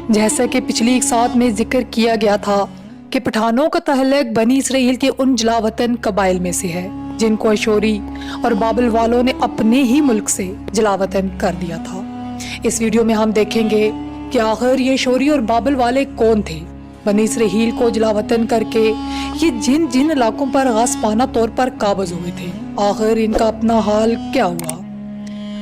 جیسا کہ پچھلی ایک ساتھ میں ذکر کیا گیا تھا کہ پٹھانوں کا تعلق بنی اسرائیل کے ان جلاوطن قبائل میں سے ہے جن کو اشوری اور بابل والوں نے اپنے ہی ملک سے جلاوطن کر دیا تھا۔ اس ویڈیو میں ہم دیکھیں گے کہ آخر یہ اشوری اور بابل والے کون تھے، بنی اسرائیل کو جلاوطن کر کے یہ جن جن علاقوں پر غاصبانہ طور پر قابض ہوئے تھے، آخر ان کا اپنا حال کیا ہوا۔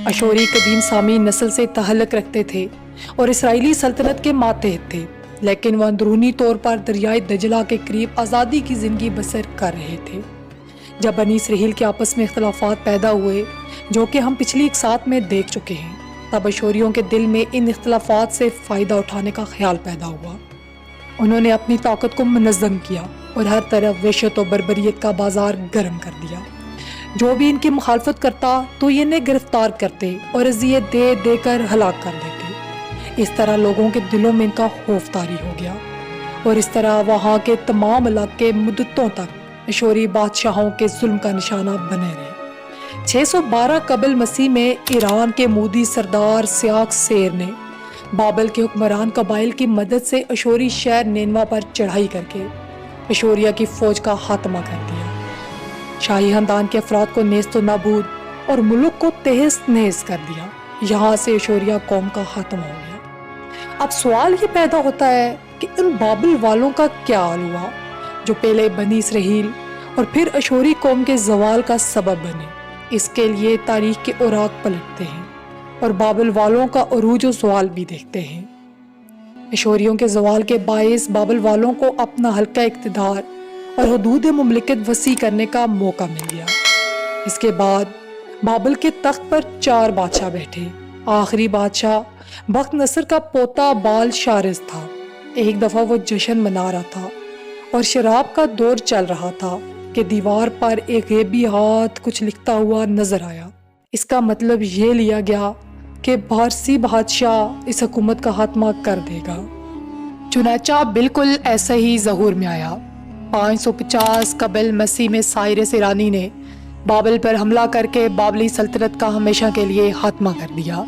اشوری قدیم سامی نسل سے تعلق رکھتے تھے اور اسرائیلی سلطنت کے ماتحت تھے، لیکن وہ اندرونی طور پر دریائے دجلہ کے قریب آزادی کی زندگی بسر کر رہے تھے۔ جب بنی اسرائیل کے آپس میں اختلافات پیدا ہوئے جو کہ ہم پچھلی ایک ساتھ میں دیکھ چکے ہیں، تب اشوریوں کے دل میں ان اختلافات سے فائدہ اٹھانے کا خیال پیدا ہوا۔ انہوں نے اپنی طاقت کو منظم کیا اور ہر طرف وحشت و بربریت کا بازار گرم کر دیا۔ جو بھی ان کی مخالفت کرتا تو یہ انہیں گرفتار کرتے اور اذیت دے دے کر ہلاک کر دیتے۔ اس طرح لوگوں کے دلوں میں ان کا خوف طاری ہو گیا اور اس طرح وہاں کے تمام علاقے مدتوں تک اشوری بادشاہوں کے ظلم کا نشانہ بنے رہے۔ 612 قبل مسیح میں ایران کے مودی سردار سیاق سیر نے بابل کے حکمران قبائل کی مدد سے اشوری شہر نینوا پر چڑھائی کر کے اشوریا کی فوج کا خاتمہ کر دیا۔ شاہی خاندان کے افراد کو نیست و نابود اور ملک کو تہس نہس کر دیا۔ یہاں سے اشوریا قوم کا خاتمہ ہو گیا۔ اب سوال یہ پیدا ہوتا ہے کہ ان بابل والوں کا کیا حال ہوا جو پہلے بنی اسرائیل اور پھر اشوری قوم کے زوال کا سبب بنے۔ اس کے لیے تاریخ کے اوراق پلٹتے ہیں اور بابل والوں کا عروج و زوال بھی دیکھتے ہیں۔ اشوریوں کے زوال کے باعث بابل والوں کو اپنا حلقہ اقتدار اور حدود مملکت وسیع کرنے کا موقع مل گیا۔ اس کے بعد بابل کے تخت پر 4 بادشاہ بیٹھے۔ آخری بادشاہ بخت نصر کا پوتا بال شارس تھا۔ ایک دفعہ وہ جشن منا رہا تھا اور شراب کا دور چل رہا تھا کہ دیوار پر ایک غیبی ہاتھ کچھ لکھتا ہوا نظر آیا۔ اس کا مطلب یہ لیا گیا کہ پارسی بادشاہ اس حکومت کا خاتمہ کر دے گا۔ چنانچہ بالکل ایسا ہی ظہور میں آیا۔ 550 قبل مسیح میں سائرس ایرانی نے بابل پر حملہ کر کے بابلی سلطنت کا ہمیشہ کے لیے خاتمہ کر دیا۔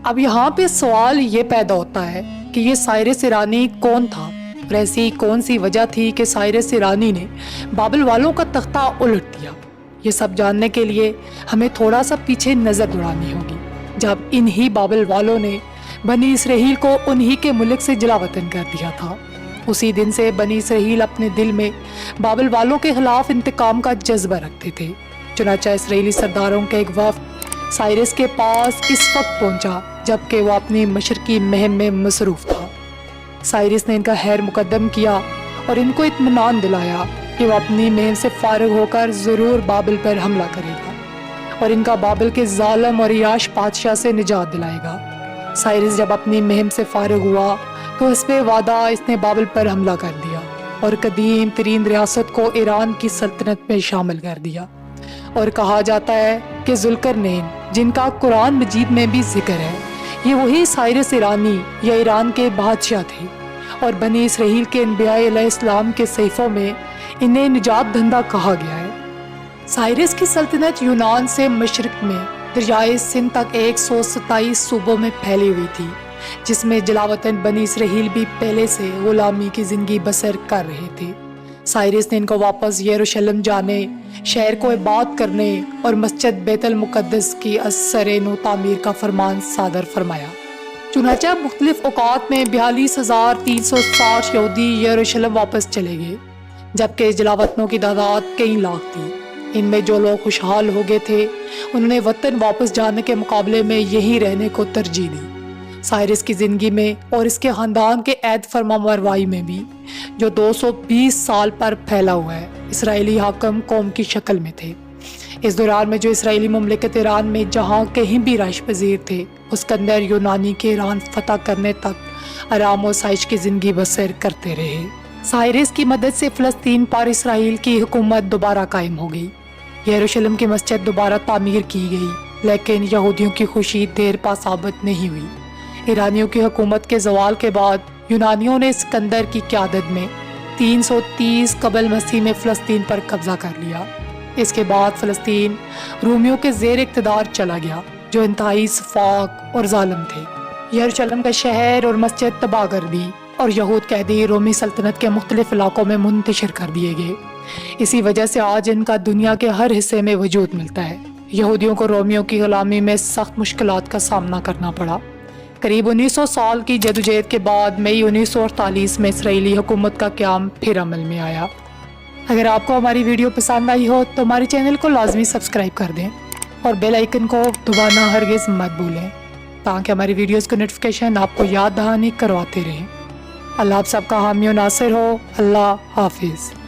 اب یہاں پہ سوال یہ پیدا ہوتا ہے کہ یہ سائرس ایرانی کون تھا اور ایسی کون سی وجہ تھی کہ سائرس ایرانی نے بابل والوں کا تختہ الٹ دیا۔ یہ سب جاننے کے لیے ہمیں تھوڑا سا پیچھے نظر دوڑانی ہوگی، جب انہی بابل والوں نے بنی اسرائیل کو انہی کے ملک سے جلاوطن کر دیا تھا۔ اسی دن سے بنی اسرائیل اپنے دل میں بابل والوں کے خلاف انتقام کا جذبہ رکھتے تھے۔ چنانچہ اسرائیلی سرداروں کا ایک وفد سائرس کے پاس اس وقت پہنچا جبکہ وہ اپنی مشرقی مہم میں مصروف تھا۔ سائرس نے ان کا خیر مقدم کیا اور ان کو اطمینان دلایا کہ وہ اپنی مہم سے فارغ ہو کر ضرور بابل پر حملہ کرے گا اور ان کا بابل کے ظالم اور عیاش بادشاہ سے نجات دلائے گا۔ سائرس جب اپنی مہم سے فارغ ہوا تو اس پہ وعدہ اس نے بابل پر حملہ کر دیا اور قدیم ترین ریاست کو ایران کی سلطنت میں شامل کر دیا۔ اور کہا جاتا ہے کہ ذوالقرنین جن کا قرآن مجید میں بھی ذکر ہے، یہ وہی سائرس ایرانی یا ایران کے بادشاہ تھے، اور بنی اسرائیل کے انبیاء علیہ السلام کے صحیفوں میں انہیں نجات دہندہ کہا گیا ہے۔ سائرس کی سلطنت یونان سے مشرق میں دریائے سندھ تک 127 صوبوں میں پھیلی ہوئی تھی، جس میں جلاوطن بنی اسرائیل بھی پہلے سے غلامی کی زندگی بسر کر رہے تھے۔ سائرس نے ان کو واپس یروشلم جانے، شہر کو آباد کرنے اور مسجد بیت المقدس کی از سر نو تعمیر کا فرمان صادر فرمایا۔ چنانچہ مختلف اوقات میں 42,360 یہودی یروشلم واپس چلے گئے، جبکہ جلاوطنوں کی تعداد کئی لاکھ تھی۔ ان میں جو لوگ خوشحال ہو گئے تھے انہوں نے وطن واپس جانے کے مقابلے میں یہیں رہنے کو ترجیح دی۔ سائرس کی زندگی میں اور اس کے خاندان کے عہد فرما برداری میں بھی، جو 220 سال پر پھیلا ہوا ہے، اسرائیلی حاکم قوم کی شکل میں تھے۔ اس دوران میں جو اسرائیلی مملکت ایران میں جہاں کہیں بھی رہائش پذیر تھے، اسکندر یونانی کے ایران فتح کرنے تک آرام و آسائش کی زندگی بسر کرتے رہے۔ سائرس کی مدد سے فلسطین پر اسرائیل کی حکومت دوبارہ قائم ہو گئی۔ یروشلم کی مسجد دوبارہ تعمیر کی گئی، لیکن یہودیوں کی خوشی دیر پا ثابت نہیں ہوئی۔ ایرانیوں کی حکومت کے زوال کے بعد یونانیوں نے اسکندر کی قیادت میں 330 قبل مسیح میں فلسطین پر قبضہ کر لیا۔ اس کے بعد فلسطین رومیوں کے زیر اقتدار چلا گیا، جو انتہائی سفاک اور ظالم تھے۔ یروشلم کا شہر اور مسجد تباہ کر دی اور یہود قیدی رومی سلطنت کے مختلف علاقوں میں منتشر کر دیے گئے۔ اسی وجہ سے آج ان کا دنیا کے ہر حصے میں وجود ملتا ہے۔ یہودیوں کو رومیوں کی غلامی میں سخت مشکلات کا سامنا کرنا پڑا۔ قریب 1900 سال کی جدوجہد کے بعد مئی 1948 میں اسرائیلی حکومت کا قیام پھر عمل میں آیا۔ اگر آپ کو ہماری ویڈیو پسند آئی ہو تو ہمارے چینل کو لازمی سبسکرائب کر دیں اور بیل آئیکن کو دبانا ہرگز مت بھولیں تاکہ ہماری ویڈیوز کی نوٹیفیکیشن آپ کو یاد دہانی کرواتے رہیں۔ اللہ آپ سب کا حامی و ناصر ہو۔ اللہ حافظ۔